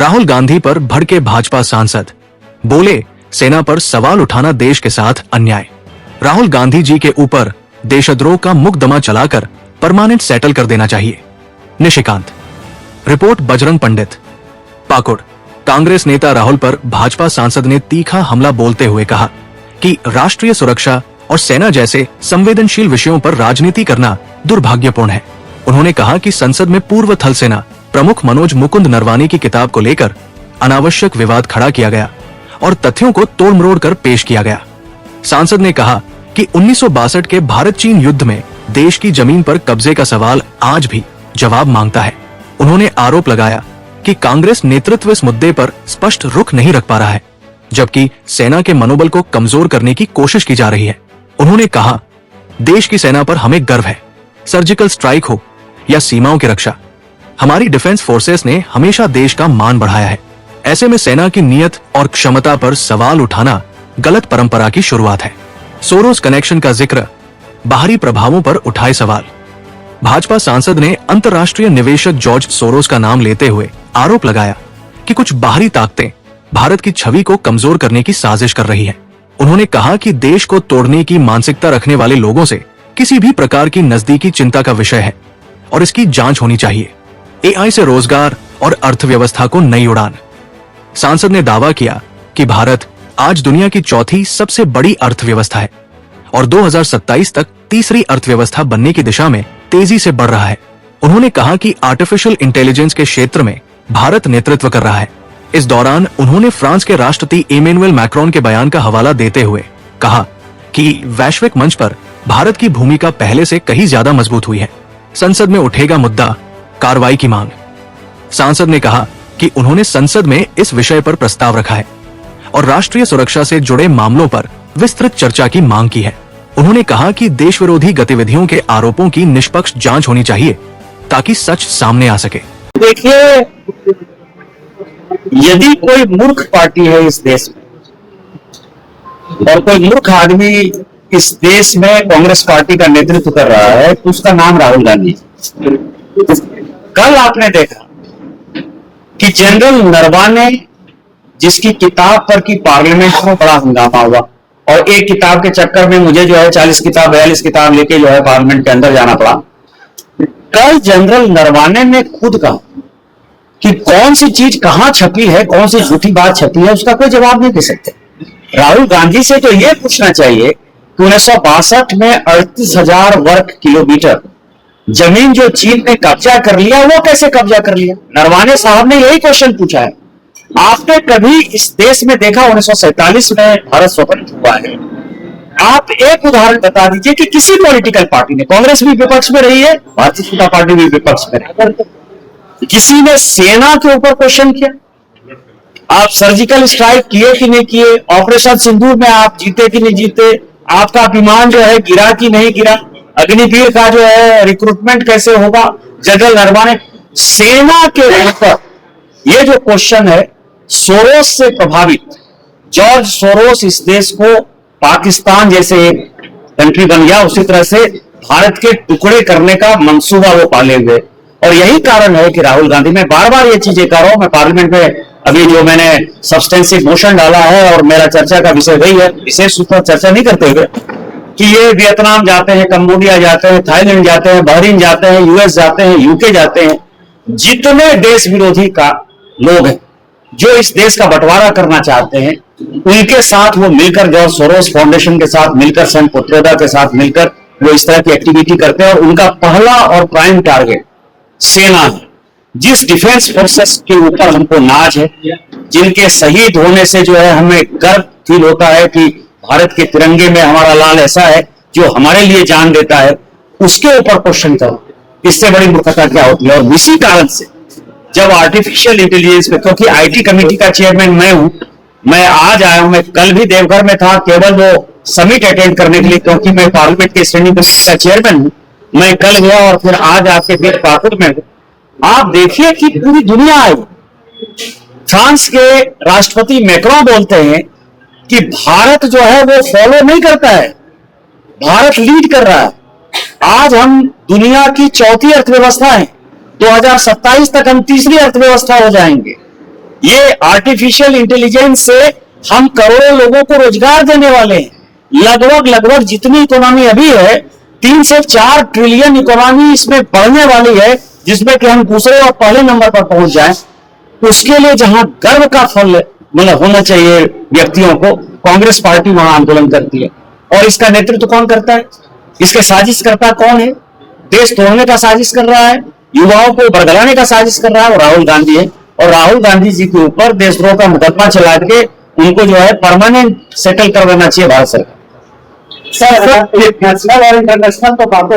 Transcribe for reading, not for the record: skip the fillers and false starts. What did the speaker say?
राहुल गांधी पर भड़के भाजपा सांसद, बोले सेना पर सवाल उठाना देश के साथ अन्याय। राहुल गांधी जी के ऊपर देशद्रोह का मुकदमा चलाकर परमानेंट सेटल कर देना चाहिए। निशिकांत। रिपोर्ट बजरंग पंडित। पाकुड़। कांग्रेस नेता राहुल पर भाजपा सांसद ने तीखा हमला बोलते हुए कहा कि राष्ट्रीय सुरक्षा और सेना जैसे संवेदनशील विषयों पर राजनीति करना दुर्भाग्यपूर्ण है। उन्होंने कहा कि संसद में पूर्व थल सेना प्रमुख मनोज मुकुंद नरवाने की किताब को लेकर अनावश्यक विवाद खड़ा किया गया और तथ्यों को तोड़ मरोड़ कर पेश किया गया। सांसद ने कहा कि 1962 के भारत चीन युद्ध में देश की जमीन पर कब्जे का सवाल आज भी जवाब मांगता है। उन्होंने आरोप लगाया कि कांग्रेस नेतृत्व इस मुद्दे पर स्पष्ट रुख नहीं रख पा रहा है, जबकि सेना के मनोबल को कमजोर करने की कोशिश की जा रही है। उन्होंने कहा, देश की सेना पर हमें गर्व है। सर्जिकल स्ट्राइक हो या सीमाओं की रक्षा, हमारी डिफेंस फोर्सेस ने हमेशा देश का मान बढ़ाया है। ऐसे में सेना की नियत और क्षमता पर सवाल उठाना गलत परंपरा की शुरुआत है। सोरोस कनेक्शन का जिक्र, बाहरी प्रभावों पर उठाए सवाल। भाजपा सांसद ने अंतर्राष्ट्रीय निवेशक जॉर्ज सोरोस का नाम लेते हुए आरोप लगाया कि कुछ बाहरी ताकतें भारत की छवि को कमजोर करने की साजिश कर रही है। उन्होंने कहा कि देश को तोड़ने की मानसिकता रखने वाले लोगों से किसी भी प्रकार की नजदीकी चिंता का विषय है और इसकी जांच होनी चाहिए। एआई से रोजगार और अर्थव्यवस्था को नई उड़ान। सांसद ने दावा किया कि भारत आज दुनिया की चौथी सबसे बड़ी अर्थव्यवस्था है और 2027 तक तीसरी अर्थव्यवस्था बनने की दिशा में तेजी से बढ़ रहा है। उन्होंने कहा कि आर्टिफिशियल इंटेलिजेंस के क्षेत्र में भारत नेतृत्व कर रहा है। इस दौरान उन्होंने फ्रांस के राष्ट्रपति इमैनुअल मैक्रोन के बयान का हवाला देते हुए कहा कि वैश्विक मंच पर भारत की भूमिका पहले से कहीं ज्यादा मजबूत हुई है। संसद में उठेगा मुद्दा, कार्रवाई की मांग। सांसद ने कहा कि उन्होंने संसद में इस विषय पर प्रस्ताव रखा है और राष्ट्रीय सुरक्षा से जुड़े मामलों पर विस्तृत चर्चा की मांग की है। उन्होंने कहा कि देश विरोधी गतिविधियों के आरोपों की निष्पक्ष जांच होनी चाहिए ताकि सच सामने आ सके। देखिए, यदि कोई मूर्ख पार्टी है इस देश में और कोई मूर्ख आदमी इस देश में कांग्रेस पार्टी का नेतृत्व कर रहा है तो उसका नाम राहुल गांधी। कल आपने देखा कि जनरल नरवाने, जिसकी किताब पर की पार्लियामेंट में बड़ा हंगामा हुआ और एक किताब के चक्कर में मुझे जो है 40 किताब 42 किताब लेके जो है पार्लियामेंट के अंदर जाना पड़ा। कल जनरल नरवाने ने खुद कहा कि कौन सी चीज कहां छपी है, कौन सी झूठी बात छपी है, उसका कोई जवाब नहीं दे सकते। राहुल गांधी से तो यह पूछना चाहिए कि 1962 में 38,000 वर्ग किलोमीटर जमीन जो चीन ने कब्जा कर लिया, वो कैसे कब्जा कर लिया? नरवाने साहब ने यही क्वेश्चन पूछा है। आपने कभी इस देश में देखा 1947 में भारत स्वतंत्र हुआ है? आप एक उदाहरण बता दीजिए कि किसी पॉलिटिकल पार्टी ने, कांग्रेस भी विपक्ष में रही है, भारतीय जनता पार्टी भी विपक्ष में रही है, किसी ने सेना के ऊपर क्वेश्चन किया? आप सर्जिकल स्ट्राइक किए कि नहीं किए? ऑपरेशन सिंदूर में आप जीते कि नहीं जीते? आपका विमान जो है गिरा कि नहीं गिरा? अग्निवीर का जो है रिक्रूटमेंट कैसे होगा? जनरल नरवाने सेना के ऊपर ये जो क्वेश्चन है, सोरोस से प्रभावित जॉर्ज सोरोस इस देश को पाकिस्तान जैसे एक कंट्री बन गया, उसी तरह से भारत के टुकड़े करने का मंसूबा वो पाले हुए। और यही कारण है कि राहुल गांधी, मैं बार बार ये चीजें कर रहा हूं, मैं पार्लियामेंट में अभी जो मैंने सब्सटेंसिव मोशन डाला है और मेरा चर्चा का विषय वही है, विशेष रूप पर चर्चा नहीं करते हुए कि ये वियतनाम जाते हैं, कंबोडिया जाते हैं, थाईलैंड जाते हैं, बहरीन जाते हैं, यूएस जाते हैं, यूके जाते हैं, जितने देश विरोधी का लोग हैं जो इस देश का बंटवारा करना चाहते हैं, उनके साथ वो मिलकर, जॉर्ज सोरोस फाउंडेशन के साथ मिलकर, सैम पित्रोदा के साथ मिलकर वो इस तरह की एक्टिविटी करते हैं। और उनका पहला और प्राइम टारगेट सेना है। जिस डिफेंस फोर्सेस के ऊपर हमको नाज है, जिनके शहीद होने से जो है हमें गर्व फील होता है कि भारत के तिरंगे में हमारा लाल ऐसा है जो हमारे लिए जान देता है, उसके ऊपर क्वेश्चन करो, इससे बड़ी मूर्खता क्या होती है? और इसी कारण से जब आर्टिफिशियल इंटेलिजेंस पे, क्योंकि आईटी कमेटी का चेयरमैन मैं हूं, मैं आज आया हूं, मैं कल भी देवघर में था केवल वो समिट अटेंड करने के लिए, क्योंकि मैं पार्लियामेंट के स्टैंडिंग कमेटी का चेयरमैन हूं। मैं कल गया और फिर आज आपके बीच पाकुड़ में हूं। आप देखिए कि पूरी दुनिया आई। फ्रांस के राष्ट्रपति मैक्रोन बोलते हैं कि भारत जो है वो फॉलो नहीं करता है, भारत लीड कर रहा है। आज हम दुनिया की चौथी अर्थव्यवस्था है, 2027 तक हम तीसरी अर्थव्यवस्था हो जाएंगे। ये आर्टिफिशियल इंटेलिजेंस से हम करोड़ों लोगों को रोजगार देने वाले हैं। लगभग जितनी इकोनॉमी अभी है 3 से 4 ट्रिलियन इकोनॉमी इसमें बढ़ने वाली है, जिसमें कि हम दूसरे और पहले नंबर पर पहुंच जाएं। उसके लिए जहां गर्व का फल मतलब होना चाहिए व्यक्तियों को, कांग्रेस पार्टी वहां आंदोलन करती है। और इसका नेतृत्व कौन करता है, इसके साजिश करता कौन है? देश तोड़ने का साजिश कर रहा है, युवाओं को बरगलाने का साजिश कर रहा है, और राहुल गांधी है। और राहुल गांधी जी के ऊपर देशद्रोह का मुकदमा चला के उनको जो है परमानेंट सेटल कर देना चाहिए भारत सरकार। सर, नेशनल और इंटरनेशनल तो बातें